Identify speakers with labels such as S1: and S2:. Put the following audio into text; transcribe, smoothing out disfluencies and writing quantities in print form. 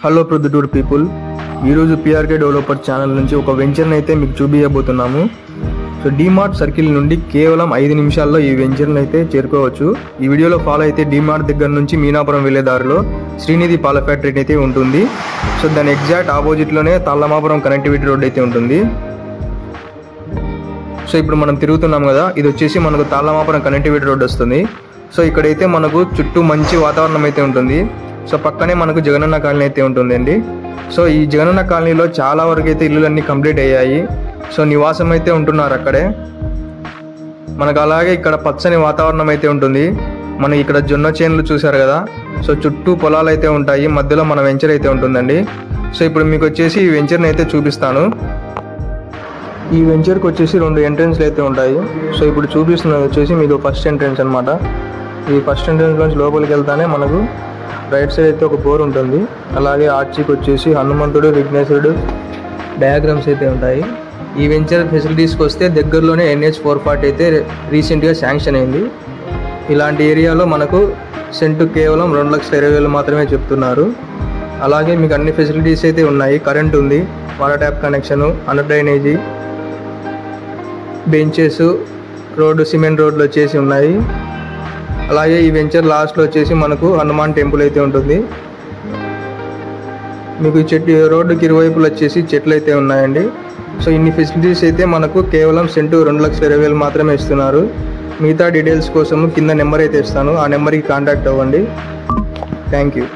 S1: Hello Proddatur people, ఈరోజు PRK developer channel నుంచి ఒక వెంచర్ని అయితే మీకు చూపించబోతున్నాము. సో డీమార్ట్ సర్కిల్ నుండి కేవలం 5 నిమిషాల్లో ఈ వెంచర్ని అయితే చేరుకోవచ్చు. ఈ వీడియోలో ఫాలో అయితే డీమార్ట్ దగ్గర నుంచి మీనాపురం వెళ్ళే దారిలో శ్రీనిధి పాల ఫ్యాక్టరీ అయితే ఉంటుంది. సో దాని ఎగ్జాక్ట్ ఆపోజిట్లోనే తాళ్ళమాపురం కనెక్టివిటీ రోడ్ అయితే ఉంటుంది. సో ఇప్పుడు మనం తిరుగుతున్నాం కదా, ఇది వచ్చేసి మనకు తాళ్ళమాపురం కనెక్టివిటీ రోడ్ వస్తుంది. సో ఇక్కడైతే మనకు చుట్టూ మంచి వాతావరణం అయితే ఉంటుంది. సో పక్కనే మనకు జగనన్న కాలనీ అయితే ఉంటుందండి. సో ఈ జగనన్న కాలనీలో చాలా వరకు అయితే ఇల్లులన్నీ కంప్లీట్ అయ్యాయి. సో నివాసం అయితే ఉంటున్నారు అక్కడే. మనకు అలాగే ఇక్కడ పచ్చని వాతావరణం అయితే ఉంటుంది. మనం ఇక్కడ జొన్న చేనులు చూసారు కదా, సో చుట్టూ పొలాలు అయితే ఉంటాయి, మధ్యలో మన వెంచర్ అయితే ఉంటుందండి. సో ఇప్పుడు మీకు వచ్చేసి ఈ వెంచర్ని అయితే చూపిస్తాను. ఈ వెంచర్కి వచ్చేసి 2 ఎంట్రెన్స్లు అయితే ఉంటాయి. సో ఇప్పుడు చూపిస్తున్నది వచ్చేసి మీకు ఫస్ట్ ఎంట్రెన్స్ అనమాట. ఈ ఫస్ట్ ఎంట్రెన్స్ నుంచి లోపలికి వెళ్తానే మనకు రైట్ సైడ్ అయితే ఒక బోర్ ఉంటుంది. అలాగే ఆర్చికి వచ్చేసి హనుమంతుడు, విఘ్నేశ్వరుడు డయాగ్రామ్స్ అయితే ఉంటాయి. ఈ వెంచర్ ఫెసిలిటీస్కి వస్తే దగ్గరలోనే NH440 అయితే రీసెంట్గా శాంక్షన్ అయింది. ఇలాంటి ఏరియాలో మనకు సెంటు కేవలం 2,20,000 మాత్రమే చెప్తున్నారు. అలాగే మీకు అన్ని ఫెసిలిటీస్ అయితే ఉన్నాయి. కరెంట్ ఉంది, water tap connection, under drainage, benches, road cement రోడ్లు వచ్చేసి ఉన్నాయి. అలాగే ఈ వెంచర్ లాస్ట్లో వచ్చేసి మనకు హనుమాన్ టెంపుల్ అయితే ఉంటుంది. మీకు రోడ్డుకి ఇరువైపులు వచ్చేసి చెట్లు అయితే ఉన్నాయండి. సో ఇన్ని ఫెసిలిటీస్ అయితే మనకు కేవలం సెంటు 2,20,000 మాత్రమే ఇస్తున్నారు. మిగతా డీటెయిల్స్ కోసం కింద నెంబర్ అయితే ఇస్తాను, ఆ నెంబర్కి కాంటాక్ట్ అవ్వండి. Thank you.